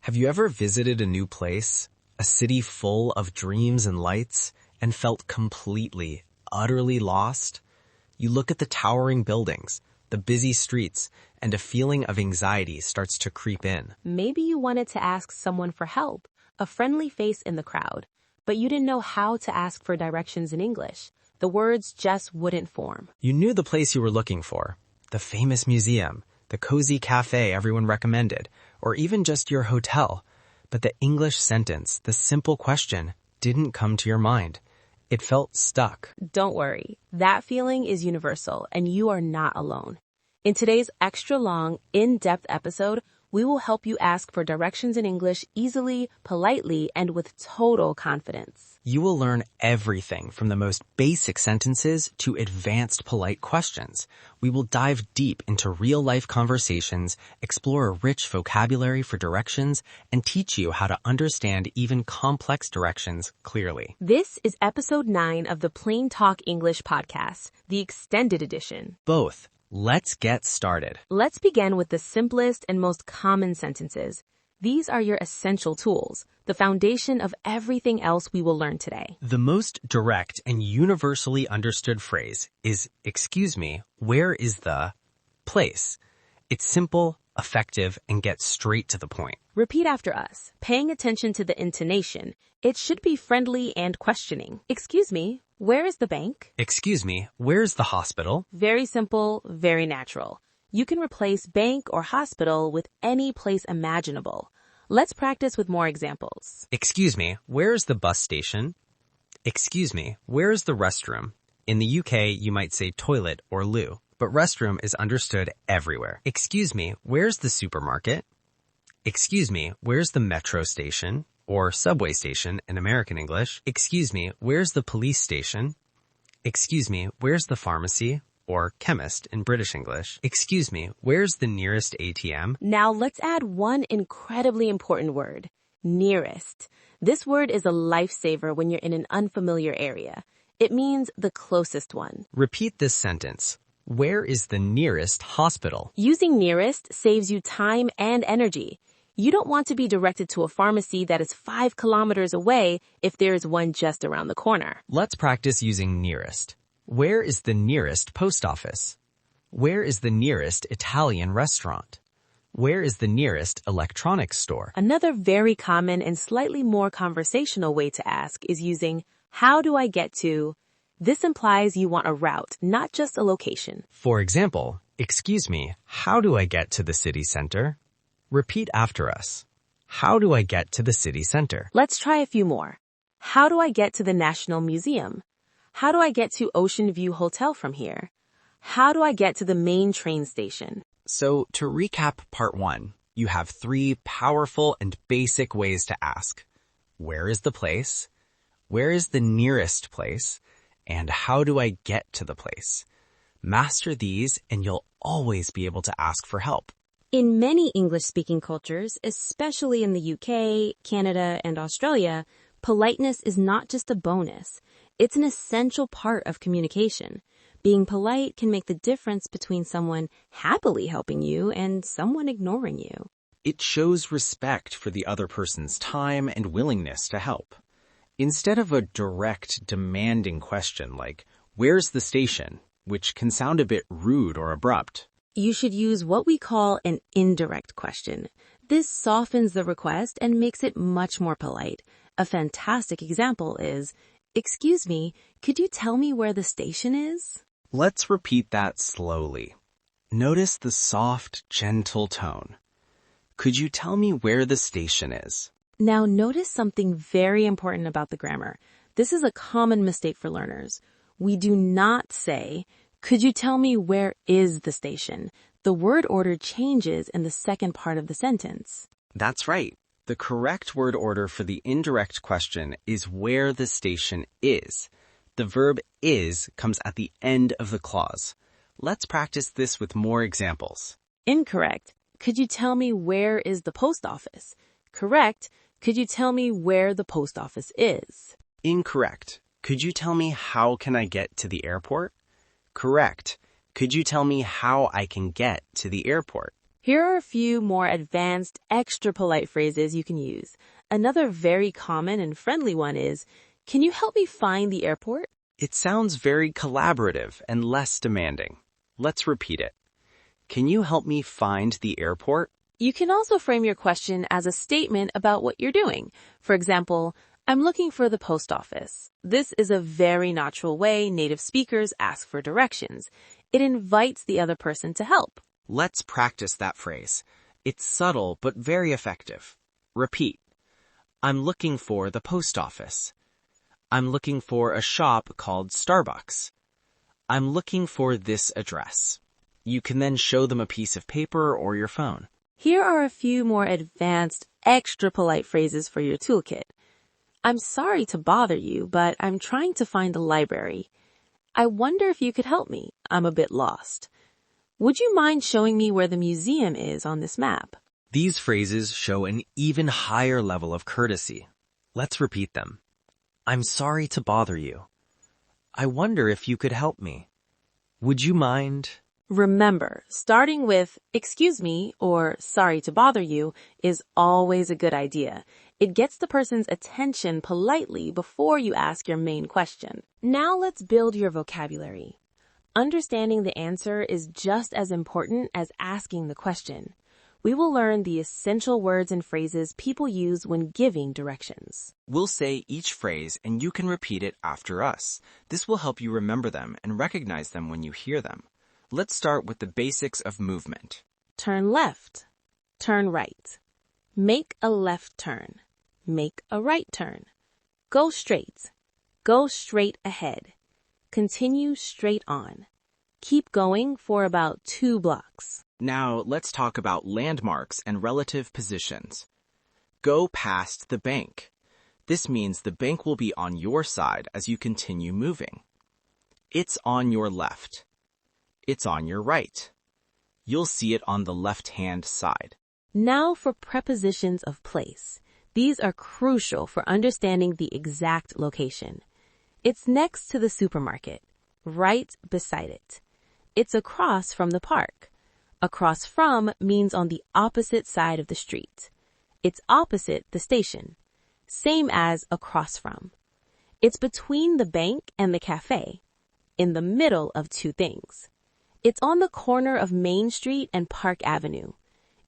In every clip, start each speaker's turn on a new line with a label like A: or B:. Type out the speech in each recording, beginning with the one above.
A: Have you ever visited a new place, a city full of dreams and lights, and felt completely, utterly lost? You look at the towering buildings, the busy streets, and a feeling of anxiety starts to creep in.
B: Maybe you wanted to ask someone for help, a friendly face in the crowd, but you didn't know how to ask for directions in English. The words just wouldn't form.
A: You knew the place you were looking for, the famous museum, the cozy cafe everyone recommended, or even just your hotel. But the English sentence, the simple question, didn't come to your mind. It felt stuck.
B: Don't worry. That feeling is universal, and you are not alone. In today's extra long, in-depth episode, we will help you ask for directions in English easily, politely, and with total confidence.
A: You will learn everything from the most basic sentences to advanced polite questions. We will dive deep into real-life conversations, explore a rich vocabulary for directions, and teach you how to understand even complex directions clearly.
B: This is episode 9 of the PlainTalk English Podcast, the extended edition.
A: Both. Let's get started.
B: Let's begin with the simplest and most common sentences. These are your essential tools, the foundation of everything else we will learn today.
A: The most direct and universally understood phrase is, "Excuse me, where is the place?" It's simple, effective, and gets straight to the point.
B: Repeat after us, paying attention to the intonation. It should be friendly and questioning. Excuse me, where is the bank?
A: Excuse me, where's the hospital?
B: Very simple, very natural. You can replace bank or hospital with any place imaginable. Let's practice with more examples.
A: Excuse me, where's the bus station? Excuse me, where's the restroom? In the UK, you might say toilet or loo, but restroom is understood everywhere. Excuse me, where's the supermarket? Excuse me, where's the metro station? Or subway station in American English. Excuse me, where's the police station? Excuse me, where's the pharmacy? Or chemist in British English. Excuse me, where's the nearest ATM?
B: Now let's add one incredibly important word, nearest. This word is a lifesaver when you're in an unfamiliar area. It means the closest one.
A: Repeat this sentence. Where is the nearest hospital?
B: Using nearest saves you time and energy. You don't want to be directed to a pharmacy that is 5 kilometers away if there is one just around the corner.
A: Let's practice using nearest. Where is the nearest post office? Where is the nearest Italian restaurant? Where is the nearest electronics store?
B: Another very common and slightly more conversational way to ask is using, how do I get to? This implies you want a route, not just a location.
A: For example, excuse me, how do I get to the city center? Repeat after us. How do I get to the city center?
B: Let's try a few more. How do I get to the National Museum? How do I get to Ocean View Hotel from here? How do I get to the main train station?
A: So to recap part 1, you have 3 powerful and basic ways to ask. Where is the place? Where is the nearest place? And how do I get to the place? Master these and you'll always be able to ask for help.
B: In many English-speaking cultures, especially in the UK, Canada, and Australia, politeness is not just a bonus. It's an essential part of communication. Being polite can make the difference between someone happily helping you and someone ignoring you.
A: It shows respect for the other person's time and willingness to help. Instead of a direct, demanding question like, "Where's the station?" which can sound a bit rude or abrupt,
B: you should use what we call an indirect question. This softens the request and makes it much more polite. A fantastic example is, excuse me, could you tell me where the station is?
A: Let's repeat that slowly. Notice the soft, gentle tone. Could you tell me where the station is?
B: Now notice something very important about the grammar. This is a common mistake for learners. We do not say, could you tell me where is the station? The word order changes in the second part of the sentence.
A: That's right. The correct word order for the indirect question is where the station is. The verb is comes at the end of the clause. Let's practice this with more examples.
B: Incorrect. Could you tell me where is the post office? Correct. Could you tell me where the post office is?
A: Incorrect. Could you tell me how can I get to the airport? Correct. Could you tell me how I can get to the airport?
B: Here are a few more advanced, extra polite phrases you can use. Another very common and friendly one is, "Can you help me find the airport?"
A: It sounds very collaborative and less demanding. Let's repeat it. Can you help me find the airport?
B: You can also frame your question as a statement about what you're doing. For example, "I'm looking for the post office." This is a very natural way native speakers ask for directions. It invites the other person to help.
A: Let's practice that phrase. It's subtle but very effective. Repeat. I'm looking for the post office. I'm looking for a shop called Starbucks. I'm looking for this address. You can then show them a piece of paper or your phone.
B: Here are a few more advanced, extra polite phrases for your toolkit. "I'm sorry to bother you, but I'm trying to find the library. I wonder if you could help me. I'm a bit lost. Would you mind showing me where the museum is on this map?"
A: These phrases show an even higher level of courtesy. Let's repeat them. I'm sorry to bother you. I wonder if you could help me. Would you mind?
B: Remember, starting with "excuse me" or "sorry to bother you" is always a good idea. It gets the person's attention politely before you ask your main question. Now let's build your vocabulary. Understanding the answer is just as important as asking the question. We will learn the essential words and phrases people use when giving directions.
A: We'll say each phrase and you can repeat it after us. This will help you remember them and recognize them when you hear them. Let's start with the basics of movement.
B: Turn left. Turn right. Make a left turn. Make a right turn. Go straight. Go straight ahead. Continue straight on. Keep going for about 2 blocks.
A: Now let's talk about landmarks and relative positions. Go past the bank. This means the bank will be on your side as you continue moving. It's on your left. It's on your right. You'll see it on the left-hand side.
B: Now for prepositions of place. These are crucial for understanding the exact location. It's next to the supermarket, right beside it. It's across from the park. Across from means on the opposite side of the street. It's opposite the station. Same as across from. It's between the bank and the cafe. In the middle of 2 things. It's on the corner of Main Street and Park Avenue.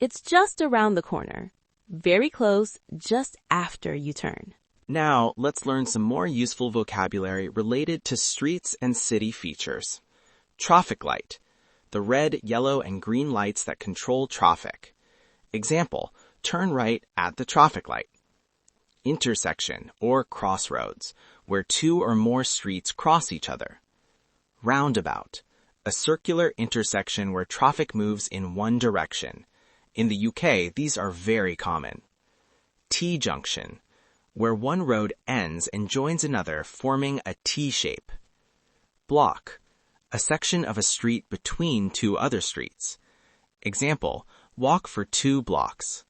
B: It's just around the corner. Very close, just after you turn.
A: Now, let's learn some more useful vocabulary related to streets and city features. Traffic light. The red, yellow, and green lights that control traffic. Example, turn right at the traffic light. Intersection, or crossroads, where 2 or more streets cross each other. Roundabout. A circular intersection where traffic moves in one direction. In the UK, these are very common. T-junction, where one road ends and joins another, forming a T-shape. Block, a section of a street between 2 other streets. Example, walk for 2 blocks.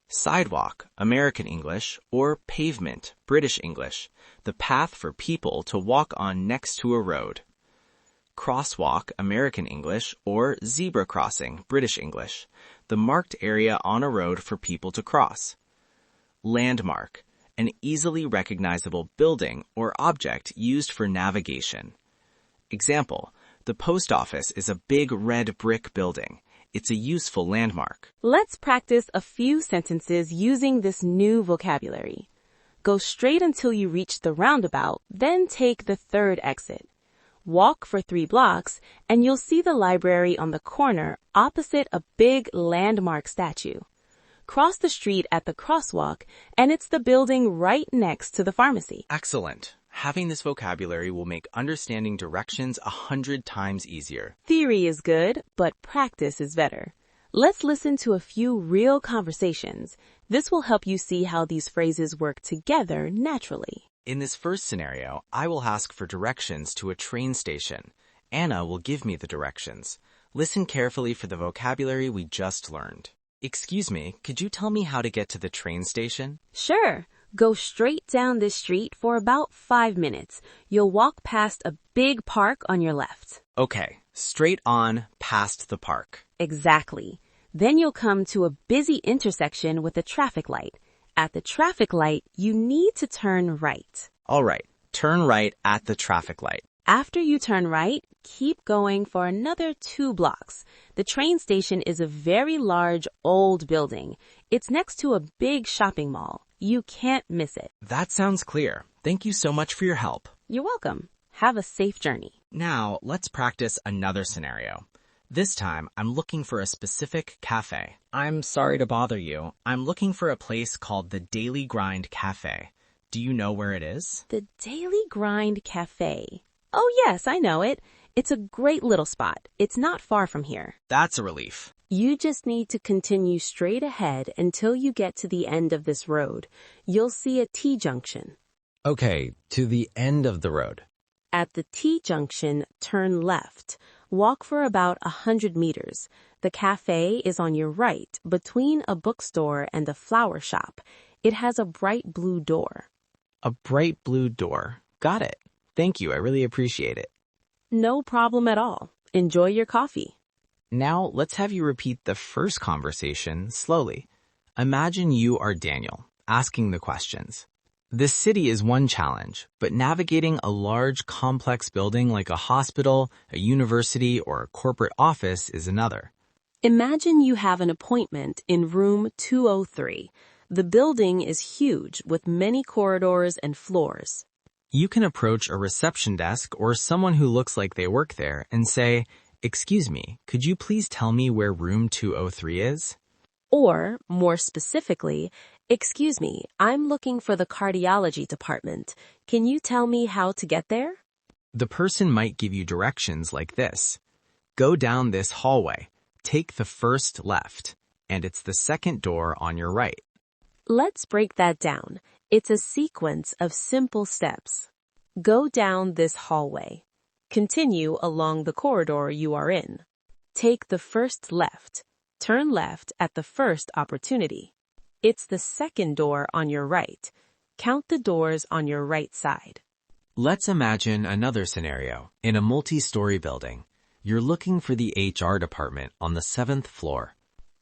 A: Sidewalk, American English, or pavement, British English, the path for people to walk on next to a road. Crosswalk, American English, or zebra crossing, British English, the marked area on a road for people to cross. Landmark, an easily recognizable building or object used for navigation. Example, the post office is a big red brick building. It's a useful landmark.
B: Let's practice a few sentences using this new vocabulary. Go straight until you reach the roundabout, then take the 3rd exit. Walk for 3 blocks, and you'll see the library on the corner opposite a big landmark statue. Cross the street at the crosswalk, and it's the building right next to the pharmacy.
A: Excellent. Having this vocabulary will make understanding directions 100 times easier.
B: Theory is good, but practice is better. Let's listen to a few real conversations. This will help you see how these phrases work together naturally.
A: In this first scenario, I will ask for directions to a train station. Anna will give me the directions. Listen carefully for the vocabulary we just learned. Excuse me, could you tell me how to get to the train station?
B: Sure. Go straight down this street for about 5 minutes. You'll walk past a big park on your left.
A: Okay, straight on past the park.
B: Exactly. Then you'll come to a busy intersection with a traffic light. At the traffic light, you need to turn right.
A: All right, turn right at the traffic light.
B: After you turn right, keep going for another 2 blocks. The train station is a very large, old building. It's next to a big shopping mall. You can't miss it.
A: That sounds clear. Thank you so much for your help.
B: You're welcome. Have a safe journey.
A: Now, let's practice another scenario. This time, I'm looking for a specific cafe. I'm sorry to bother you. I'm looking for a place called the Daily Grind Cafe. Do you know where it is?
B: The Daily Grind Cafe. Oh yes, I know it. It's a great little spot. It's not far from here.
A: That's a relief.
B: You just need to continue straight ahead until you get to the end of this road. You'll see a T-junction.
A: Okay, to the end of the road.
B: At the T-junction, turn left. Walk for about 100 meters. The cafe is on your right, between a bookstore and a flower shop. It has a bright blue door.
A: A bright blue door. Got it. Thank you. I really appreciate it.
B: No problem at all. Enjoy your coffee.
A: Now, let's have you repeat the first conversation slowly. Imagine you are Daniel, asking the questions. This city is one challenge, but navigating a large, complex building like a hospital, a university, or a corporate office is another.
B: Imagine you have an appointment in room 203. The building is huge with many corridors and floors.
A: You can approach a reception desk or someone who looks like they work there and say, "Excuse me, could you please tell me where room 203 is?"
B: Or, more specifically, "Excuse me, I'm looking for the cardiology department. Can you tell me how to get there?"
A: The person might give you directions like this. Go down this hallway, take the first left, and it's the second door on your right.
B: Let's break that down. It's a sequence of simple steps. Go down this hallway. Continue along the corridor you are in. Take the first left. Turn left at the first opportunity. It's the second door on your right. Count the doors on your right side.
A: Let's imagine another scenario. In a multi-story building, you're looking for the HR department on the 7th floor.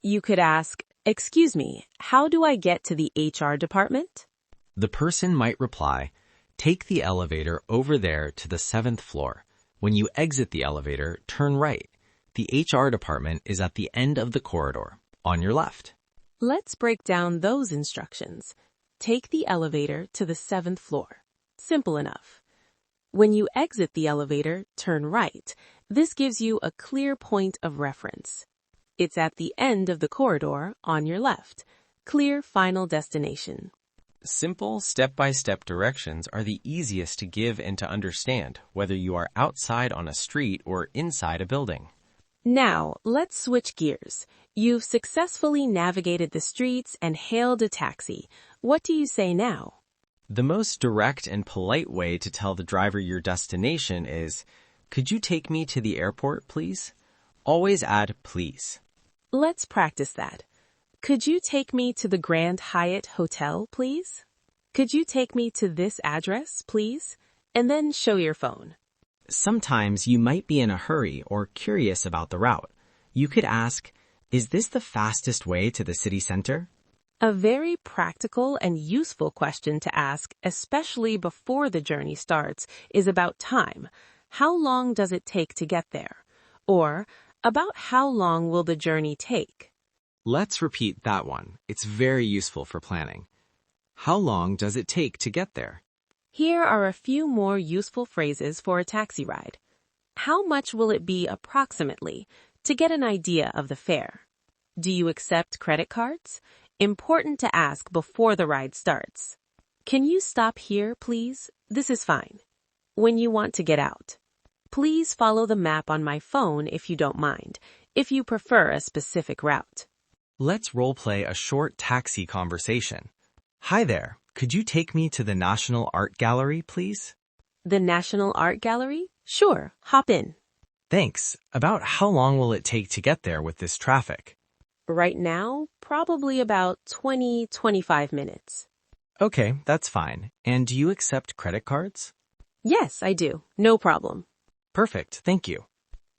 B: You could ask, "Excuse me, how do I get to the HR department?"
A: The person might reply, "Take the elevator over there to the 7th floor. When you exit the elevator, turn right. The HR department is at the end of the corridor, on your left."
B: Let's break down those instructions. Take the elevator to the 7th floor. Simple enough. When you exit the elevator, turn right. This gives you a clear point of reference. It's at the end of the corridor, on your left. Clear final destination.
C: Simple step-by-step directions are the easiest to give and to understand, whether you are outside on a street or inside a building.
B: Now, let's switch gears. You've successfully navigated the streets and hailed a taxi. What do you say now?
C: The most direct and polite way to tell the driver your destination is, "Could you take me to the airport, please?" Always add please.
B: Let's practice that. Could you take me to the Grand Hyatt Hotel, please? Could you take me to this address, please? And then show your phone.
A: Sometimes you might be in a hurry or curious about the route. You could ask, "Is this the fastest way to the city center?"
B: A very practical and useful question to ask, especially before the journey starts, is about time. How long does it take to get there? Or, about how long will the journey take?
A: Let's repeat that one. It's very useful for planning. How long does it take to get there?
B: Here are a few more useful phrases for a taxi ride. How much will it be approximately, to get an idea of the fare? Do you accept credit cards? Important to ask before the ride starts. Can you stop here, please? This is fine. When you want to get out. Please follow the map on my phone if you don't mind, if you prefer a specific route.
A: Let's role-play a short taxi conversation. "Hi there. Could you take me to the National Art Gallery, please?"
B: The National Art Gallery? Sure, hop in.
A: Thanks. About how long will it take to get there with this traffic?
B: Right now, probably about 25 minutes.
A: Okay, that's fine. And do you accept credit cards?
B: Yes, I do. No problem.
A: Perfect, thank you.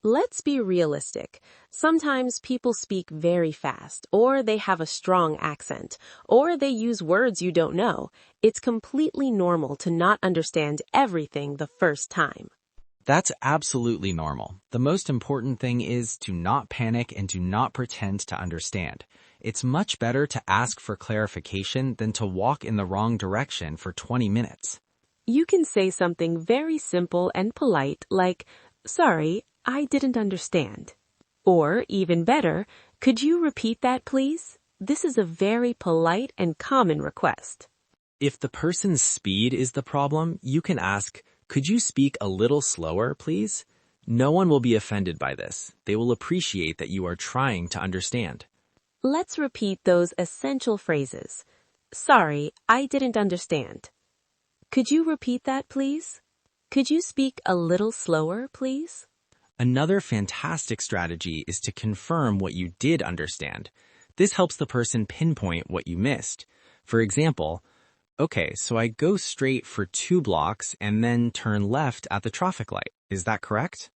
B: Let's be realistic. Sometimes people speak very fast, or they have a strong accent, or they use words you don't know. It's completely normal to not understand everything the first time.
A: That's absolutely normal. The most important thing is to not panic and to not pretend to understand. It's much better to ask for clarification than to walk in the wrong direction for 20 minutes.
B: You can say something very simple and polite like, "Sorry, I didn't understand." Or, even better, "Could you repeat that, please?" This is a very polite and common request.
A: If the person's speed is the problem, you can ask, "Could you speak a little slower, please?" No one will be offended by this. They will appreciate that you are trying to understand.
B: Let's repeat those essential phrases. "Sorry, I didn't understand." "Could you repeat that, please?" "Could you speak a little slower, please?"
A: Another fantastic strategy is to confirm what you did understand. This helps the person pinpoint what you missed. For example, "Okay, so I go straight for 2 blocks and then turn left at the traffic light. Is that correct?"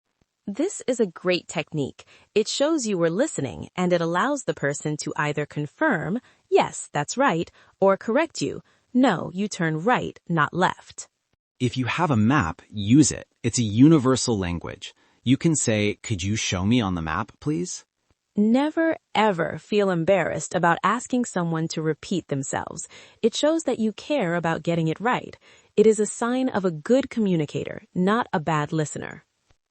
B: This is a great technique. It shows you were listening, and it allows the person to either confirm, "Yes, that's right," or correct you, "No, you turn right, not left."
A: If you have a map, use it. It's a universal language. You can say, "Could you show me on the map, please?"
B: Never, ever feel embarrassed about asking someone to repeat themselves. It shows that you care about getting it right. It is a sign of a good communicator, not a bad listener.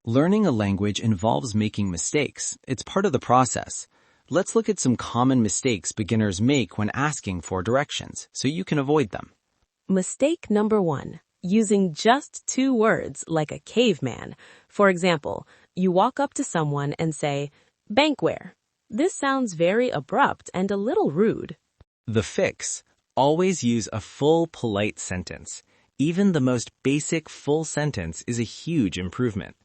A: Learning a language involves making mistakes. It's part of the process. Let's look at some common mistakes beginners make when asking for directions, so you can avoid them.
B: Mistake number 1. Using just 2 words like a caveman. For example, you walk up to someone and say, "Bankware." This sounds very abrupt and a little rude.
A: The fix: always use a full, polite sentence. Even the most basic full sentence is a huge improvement.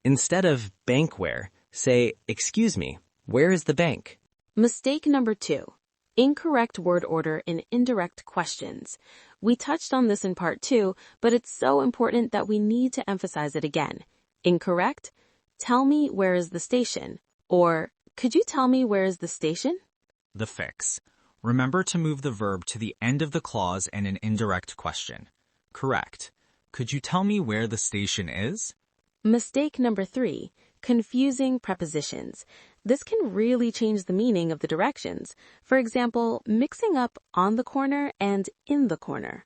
A: Instead of "bankware," say, "Excuse me, where is the bank?"
B: Mistake number 2. Incorrect word order in indirect questions. We touched on this in part 2, but it's so important that we need to emphasize it again. Incorrect: "Tell me where is the station," or "Could you tell me where is the station?"
A: The fix: remember to move the verb to the end of the clause and an indirect question. Correct: "Could you tell me where the station is?"
B: Mistake number 3. Confusing prepositions. This can really change the meaning of the directions. For example, mixing up "on the corner" and "in the corner."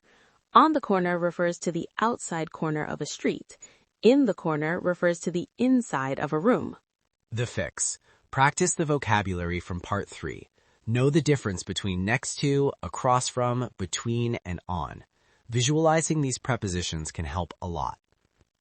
B: On the corner refers to the outside corner of a street. In the corner refers to the inside of a room.
A: The fix: practice the vocabulary from part 3. Know the difference between next to, across from, between, and on. Visualizing these prepositions can help a lot.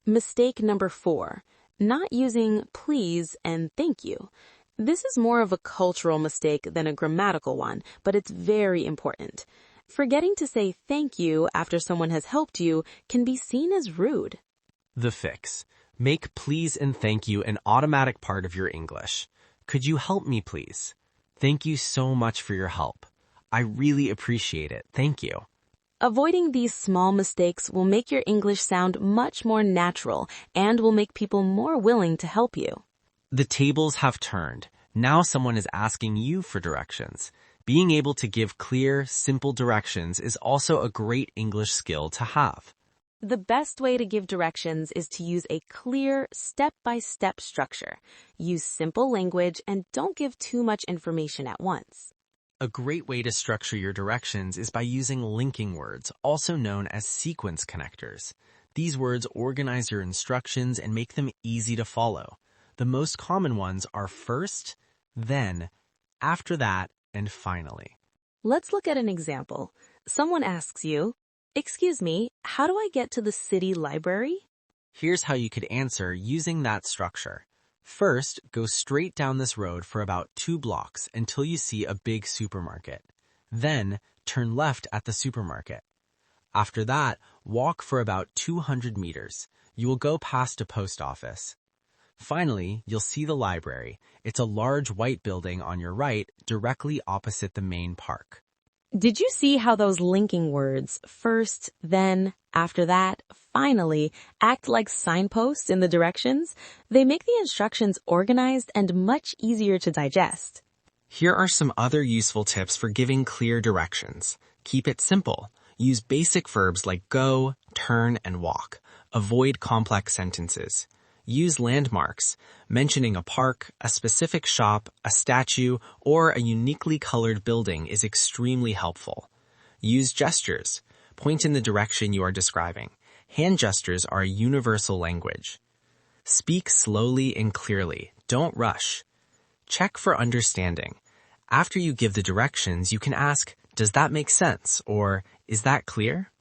B: Mistake number 4. Not using "please" and "thank you." This is more of a cultural mistake than a grammatical one, but it's very important. Forgetting to say "thank you" after someone has helped you can be seen as rude.
A: The fix: make "please" and "thank you" an automatic part of your English. "Could you help me, please?" "Thank you so much for your help." "I really appreciate it. Thank you."
B: Avoiding these small mistakes will make your English sound much more natural and will make people more willing to help you.
A: The tables have turned. Now someone is asking you for directions. Being able to give clear, simple directions is also a great English skill to have.
B: The best way to give directions is to use a clear, step-by-step structure. Use simple language and don't give too much information at once.
A: A great way to structure your directions is by using linking words, also known as sequence connectors. These words organize your instructions and make them easy to follow. The most common ones are first, then, after that, and finally.
B: Let's look at an example. Someone asks you, "Excuse me, how do I get to the city library?"
A: Here's how you could answer using that structure. First, go straight down this road for about 2 blocks until you see a big supermarket. Then, turn left at the supermarket. After that, walk for about 200 meters. You will go past a post office. Finally, you'll see the library. It's a large white building on your right, directly opposite the main park.
B: Did you see how those linking words, first, then, after that, finally, act like signposts in the directions? They make the instructions organized and much easier to digest.
A: Here are some other useful tips for giving clear directions. Keep it simple. Use basic verbs like go, turn, and walk. Avoid complex sentences. Use landmarks. Mentioning a park, a specific shop, a statue, or a uniquely colored building is extremely helpful. Use gestures. Point in the direction you are describing. Hand gestures are a universal language. Speak slowly and clearly. Don't rush. Check for understanding. After you give the directions, you can ask, "Does that make sense?" or "Is that clear?"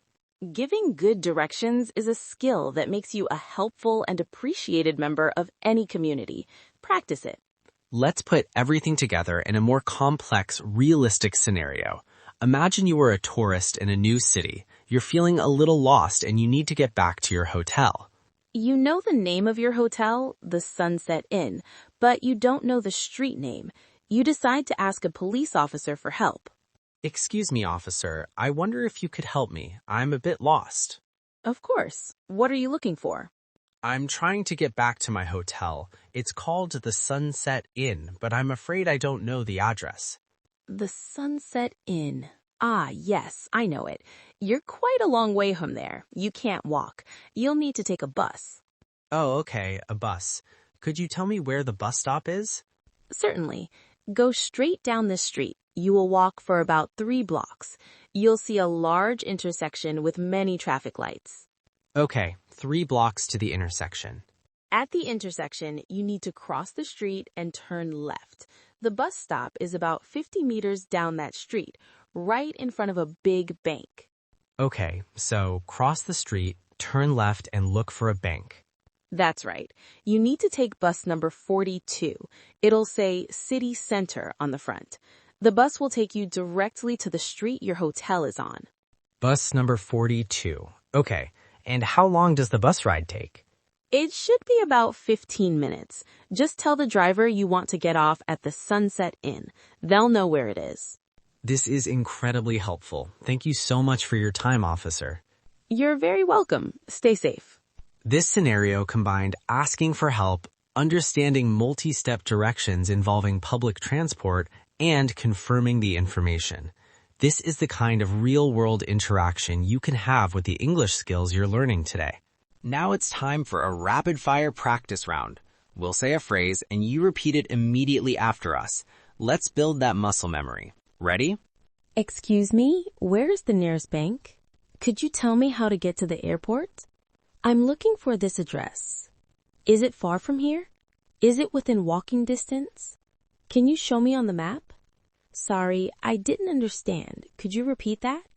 B: Giving good directions is a skill that makes you a helpful and appreciated member of any community. Practice it.
A: Let's put everything together in a more complex, realistic scenario. Imagine you are a tourist in a new city. You're feeling a little lost and you need to get back to your hotel.
B: You know the name of your hotel, the Sunset Inn, but you don't know the street name. You decide to ask a police officer for help.
A: "Excuse me, officer. I wonder if you could help me. I'm a bit lost."
B: Of course. What are you looking for?
A: "I'm trying to get back to my hotel. It's called the Sunset Inn, but I'm afraid I don't know the address."
B: The Sunset Inn. Ah, yes, I know it. You're quite a long way from there. You can't walk. You'll need to take a bus.
A: "Oh, okay, a bus. Could you tell me where the bus stop is?"
B: Certainly. Go straight down this street. You will walk for about 3 blocks. You'll see a large intersection with many traffic lights.
A: Okay, 3 blocks to the intersection.
B: At the intersection, you need to cross the street and turn left. The bus stop is about 50 meters down that street, right in front of a big bank.
A: Okay, so cross the street, turn left, and look for a bank.
B: That's right. You need to take bus number 42. It'll say City Center on the front. The bus will take you directly to the street your hotel is on.
A: Bus number 42. Okay, and how long does the bus ride take?
B: It should be about 15 minutes. Just tell the driver you want to get off at the Sunset Inn. They'll know where it is.
A: This is incredibly helpful. Thank you so much for your time, officer.
B: You're very welcome. Stay safe.
A: This scenario combined asking for help, understanding multi-step directions involving public transport, and confirming the information. This is the kind of real-world interaction you can have with the English skills you're learning today.
C: Now it's time for a rapid-fire practice round. We'll say a phrase and you repeat it immediately after us. Let's build that muscle memory. Ready?
B: Excuse me, where's the nearest bank? Could you tell me how to get to the airport? I'm looking for this address. Is it far from here? Is it within walking distance? Can you show me on the map? Sorry, I didn't understand. Could you repeat that?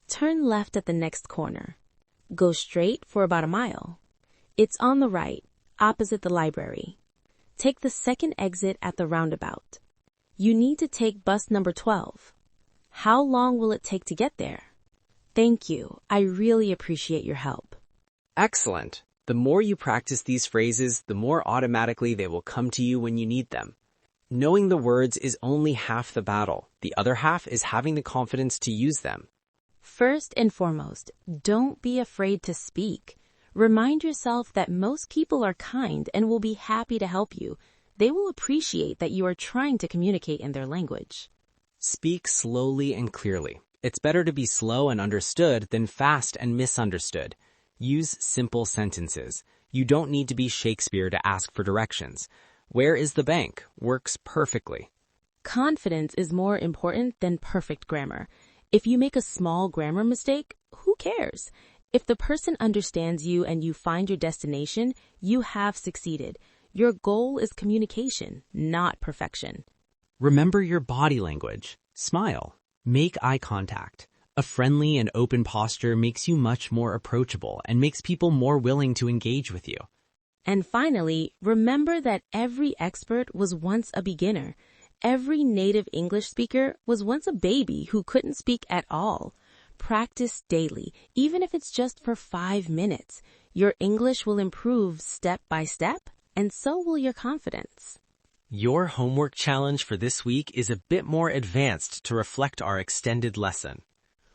B: Turn left at the next corner. Go straight for about a mile. It's on the right, opposite the library. Take the second exit at the roundabout. You need to take bus number 12. How long will it take to get there? Thank you. I really appreciate your help.
C: Excellent. The more you practice these phrases, the more automatically they will come to you when you need them. Knowing the words is only half the battle. The other half is having the confidence to use them.
B: First and foremost, don't be afraid to speak. Remind yourself that most people are kind and will be happy to help you. They will appreciate that you are trying to communicate in their language.
C: Speak slowly and clearly. It's better to be slow and understood than fast and misunderstood. Use simple sentences. You don't need to be Shakespeare to ask for directions. "Where is the bank?" works perfectly.
B: Confidence is more important than perfect grammar. If you make a small grammar mistake, who cares? If the person understands you and you find your destination, you have succeeded. Your goal is communication, not perfection.
A: Remember your body language. Smile. Make eye contact. A friendly and open posture makes you much more approachable and makes people more willing to engage with you.
B: And finally, remember that every expert was once a beginner. Every native English speaker was once a baby who couldn't speak at all. Practice daily, even if it's just for 5 minutes. Your English will improve step by step, and so will your confidence.
C: Your homework challenge for this week is a bit more advanced to reflect our extended lesson.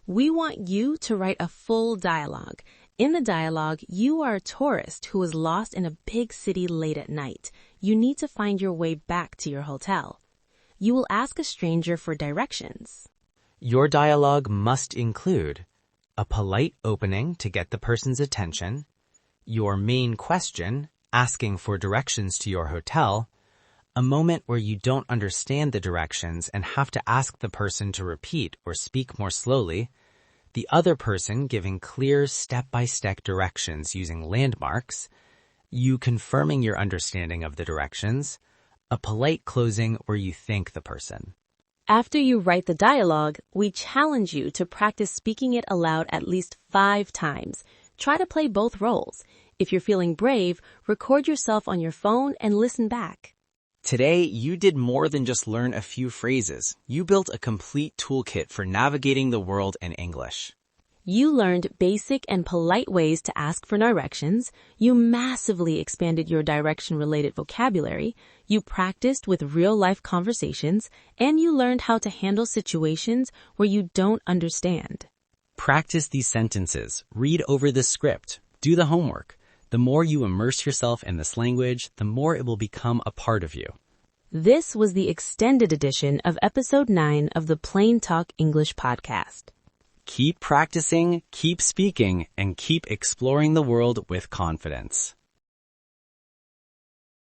B: We want you to write a full dialogue. In the dialogue, you are a tourist who is lost in a big city late at night. You need to find your way back to your hotel. You will ask a stranger for directions.
C: Your dialogue must include a polite opening to get the person's attention, your main question, asking for directions to your hotel, a moment where you don't understand the directions and have to ask the person to repeat or speak more slowly, the other person giving clear step-by-step directions using landmarks, you confirming your understanding of the directions, a polite closing where you thank the person.
B: After you write the dialogue, we challenge you to practice speaking it aloud at least 5 times. Try to play both roles. If you're feeling brave, record yourself on your phone and listen back.
C: Today, you did more than just learn a few phrases. You built a complete toolkit for navigating the world in English.
B: You learned basic and polite ways to ask for directions. You massively expanded your direction-related vocabulary. You practiced with real-life conversations. And you learned how to handle situations where you don't understand.
C: Practice these sentences. Read over the script. Do the homework. The more you immerse yourself in this language, the more it will become a part of you.
B: This was the extended edition of Episode 9 of the PlainTalk English Podcast.
C: Keep practicing, keep speaking, and keep exploring the world with confidence.